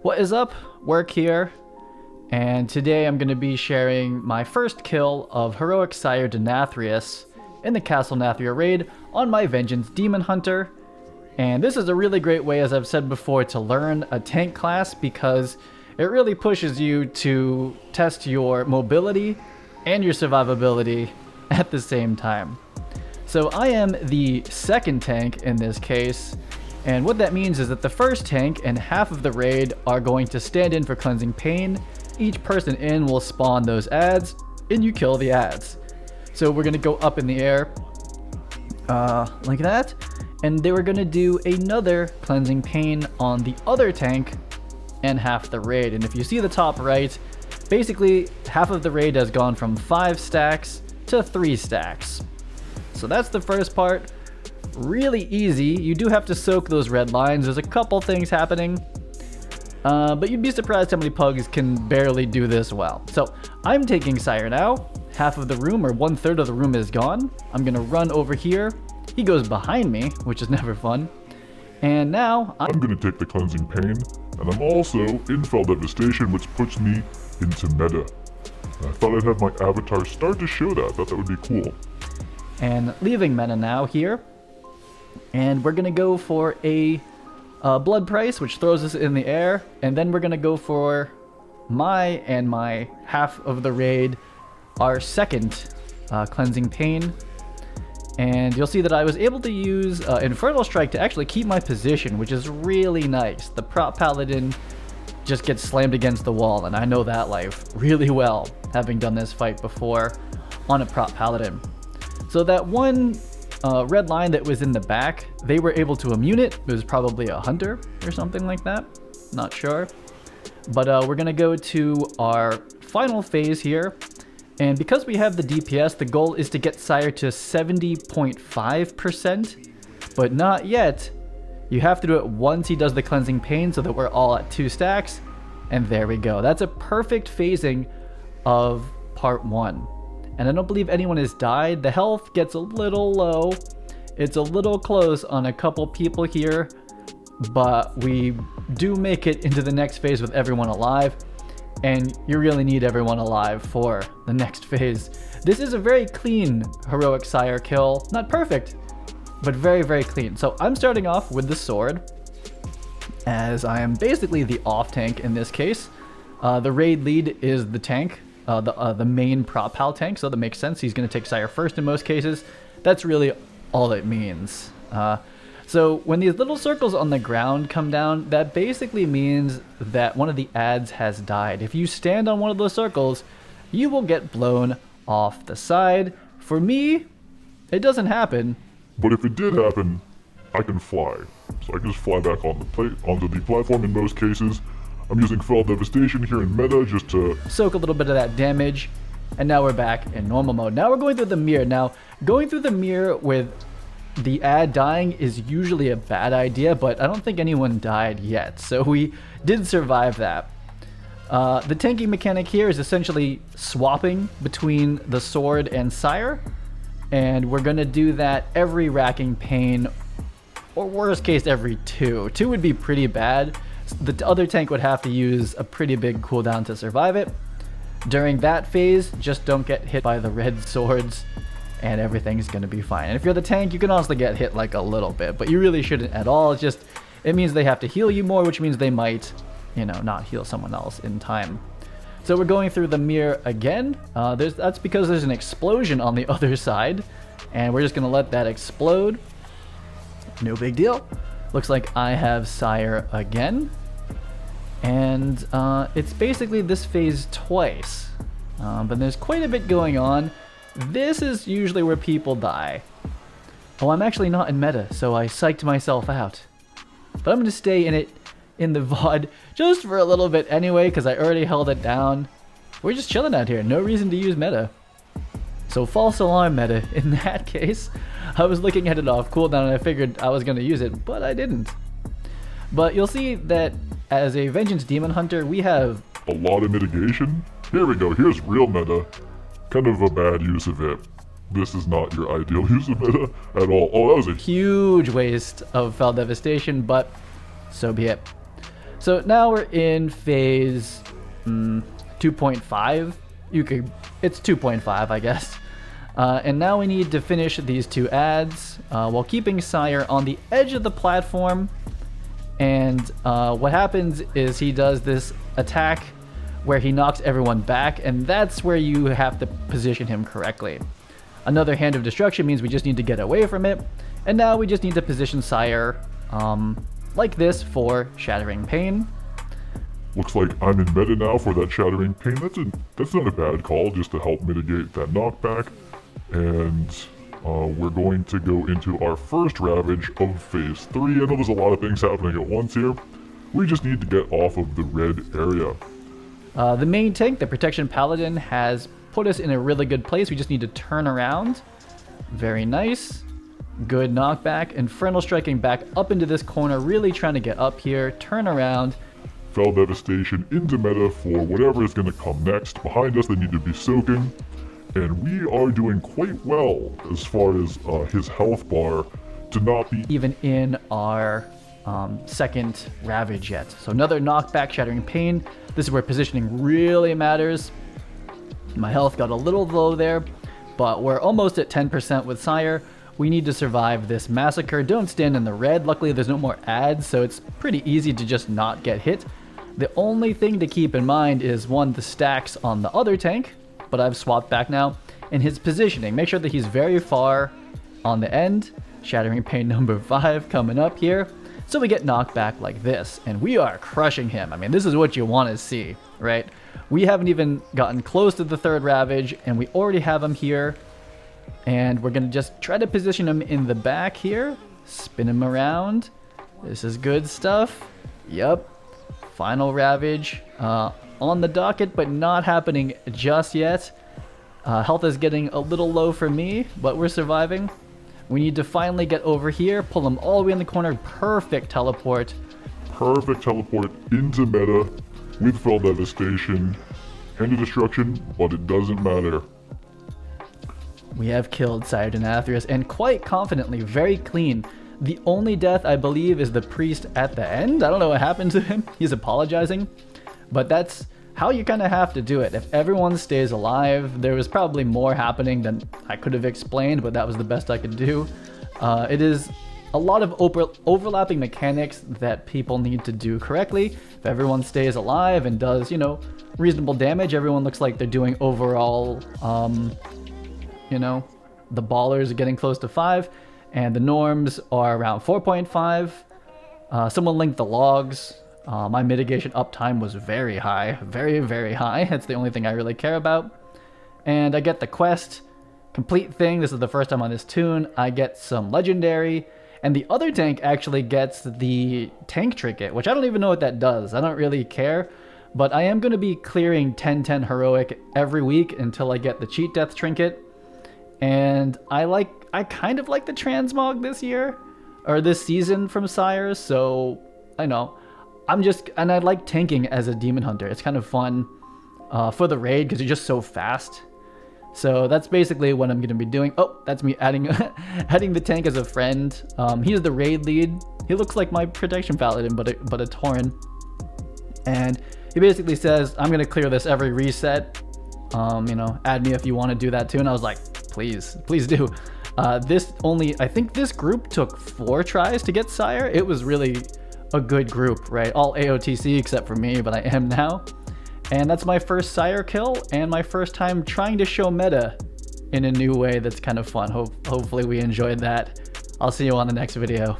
What is up? Work here, and today I'm going to be sharing my first kill of Heroic Sire Denathrius in the Castle Nathria raid on my Vengeance Demon Hunter. And this is a really great way, as I've said before, to learn a tank class because it really pushes you to test your mobility and your survivability at the same time. So I am the second tank in this case, and what that means is that the first tank and half of the raid are going to stand in for Cleansing Pain. Each person in will spawn those ads, and you kill the ads. So we're going to go up in the air, like that, and they were going to do another Cleansing Pain on the other tank and half the raid. And if you see the top right, basically half of the raid has gone from 5 stacks to 3 stacks. So that's the first part. Really easy. You do have to soak those red lines. There's a couple things happening, but you'd be surprised how many pugs can barely do this well. So I'm taking Sire now. Half of the room, or 1/3 of the room, is gone. I'm gonna run over here. He goes behind me, which is never fun. And now I'm gonna take the Cleansing Pain, and I'm also in Fell Devastation, which puts me into meta. I thought I'd have my avatar start to show that. I thought that would be cool. And leaving meta now here, and we're gonna go for a blood price, which throws us in the air, and then we're gonna go for my half of the raid, our second Cleansing Pain. And you'll see that I was able to use Infernal Strike to actually keep my position, which is really nice. The prop paladin just gets slammed against the wall, and I know that life really well, having done this fight before on a prop paladin. So that one red line that was in the back, they were able to immune it. It was probably a hunter or something like that. Not sure. But we're going to go to our final phase here. And because we have the DPS, the goal is to get Sire to 70.5%. But not yet. You have to do it once he does the Cleansing Pain so that we're all at 2 stacks. And there we go. That's a perfect phasing of part 1. And I don't believe anyone has died. The health gets a little low. It's a little close on a couple people here, but we do make it into the next phase with everyone alive, and you really need everyone alive for the next phase. This is a very clean Heroic Sire kill. Not perfect, but very, very clean. So I'm starting off with the sword, as I am basically the off tank in this case. The raid lead is the tank. The main prop pal tank, so that makes sense. He's going to take Sire first in most cases. That's really all it means. So when these little circles on the ground come down, that basically means that one of the ads has died. If you stand on one of those circles, you will get blown off the side. For me, it doesn't happen. But if it did happen, I can fly. So I can just fly back on onto the platform in most cases. I'm using Fell Devastation here in meta just to soak a little bit of that damage, and now we're back in normal mode. Now we're going through the mirror. Now, going through the mirror with the ad dying is usually a bad idea, but I don't think anyone died yet, so we did survive that. The tanking mechanic here is essentially swapping between the sword and Sire, and we're going to do that every Racking Pain, or worst case every 2. 2 would be pretty bad. The other tank would have to use a pretty big cooldown to survive it. During that phase, just don't get hit by the red swords and everything's going to be fine. And if you're the tank, you can also get hit like a little bit, but you really shouldn't at all. It's just, it means they have to heal you more, which means they might, you know, not heal someone else in time. So we're going through the mirror again. That's because there's an explosion on the other side, and we're just going to let that explode. No big deal. Looks like I have Sire again. And it's basically this phase twice. But there's quite a bit going on. This is usually where people die. Oh, I'm actually not in meta, so I psyched myself out. But I'm going to stay in it in the VOD just for a little bit anyway, because I already held it down. We're just chilling out here. No reason to use meta. So false alarm meta in that case. I was looking at it off cooldown and I figured I was going to use it, but I didn't. But you'll see that as a Vengeance Demon Hunter, we have a lot of mitigation. Here we go. Here's real meta. Kind of a bad use of it. This is not your ideal use of meta at all. Oh, that was a huge waste of Fell Devastation, but so be it. So now we're in phase 2.5. It's 2.5, I guess. And now we need to finish these 2 ads while keeping Sire on the edge of the platform. And what happens is he does this attack where he knocks everyone back, and that's where you have to position him correctly. Another Hand of Destruction means we just need to get away from it, and now we just need to position Sire like this for Shattering Pain. Looks like I'm in meta now for that Shattering Pain. That's not a bad call, just to help mitigate that knockback. And we're going to go into our first Ravage of phase 3. I know there's a lot of things happening at once here. We just need to get off of the red area. The main tank, the Protection Paladin, has put us in a really good place. We just need to turn around. Very nice. Good knockback. Infernal Striking back up into this corner, really trying to get up here. Turn around. Fell Devastation into meta for whatever is going to come next. Behind us, they need to be soaking. And we are doing quite well as far as his health bar to not be even in our second Ravage yet. So another knockback, Shattering Pain. This is where positioning really matters. My health got a little low there, but we're almost at 10% with Sire. We need to survive this massacre. Don't stand in the red. Luckily, there's no more ads, so it's pretty easy to just not get hit. The only thing to keep in mind is, one, the stacks on the other tank, but I've swapped back now, and his positioning. Make sure that he's very far on the end. Shattering Pain number 5 coming up here. So we get knocked back like this, and we are crushing him. I mean, this is what you want to see, right? We haven't even gotten close to the third Ravage, and we already have him here. And we're going to just try to position him in the back here. Spin him around. This is good stuff. Yep. Final Ravage on the docket, but not happening just yet. Health is getting a little low for me, but we're surviving. We need to finally get over here, pull him all the way in the corner. Perfect teleport. Perfect teleport into meta with Fell Devastation. Hand of Destruction, but it doesn't matter. We have killed Sire Denathrius, and quite confidently, very clean. The only death, I believe, is the priest at the end. I don't know what happened to him. He's apologizing. But that's how you kind of have to do it. If everyone stays alive, there was probably more happening than I could have explained, but that was the best I could do. It is a lot of overlapping mechanics that people need to do correctly. If everyone stays alive and does, you know, reasonable damage, everyone looks like they're doing overall, you know, the ballers are getting close to 5, and the norms are around 4.5. Someone linked the logs. My mitigation uptime was very high, very, very high. That's the only thing I really care about. And I get the quest, complete thing. This is the first time on this tune. I get some legendary, and the other tank actually gets the tank trinket, which I don't even know what that does. I don't really care, but I am going to be clearing 10-10 heroic every week until I get the cheat death trinket. And I kind of like the transmog this year, or this season from Sire, so I know. And I like tanking as a demon hunter. It's kind of fun for the raid because you're just so fast. So that's basically what I'm going to be doing. Oh, that's me adding the tank as a friend. He's the raid lead. He looks like my protection paladin, but a Tauren. And he basically says, I'm going to clear this every reset. You know, add me if you want to do that too. And I was like, please do. I think this group took 4 tries to get Sire. It was really a good group, right? All AOTC except for me, but I am now. And that's my first Sire kill and my first time trying to show meta in a new way that's kind of fun. Hopefully we enjoyed that. I'll see you on the next video.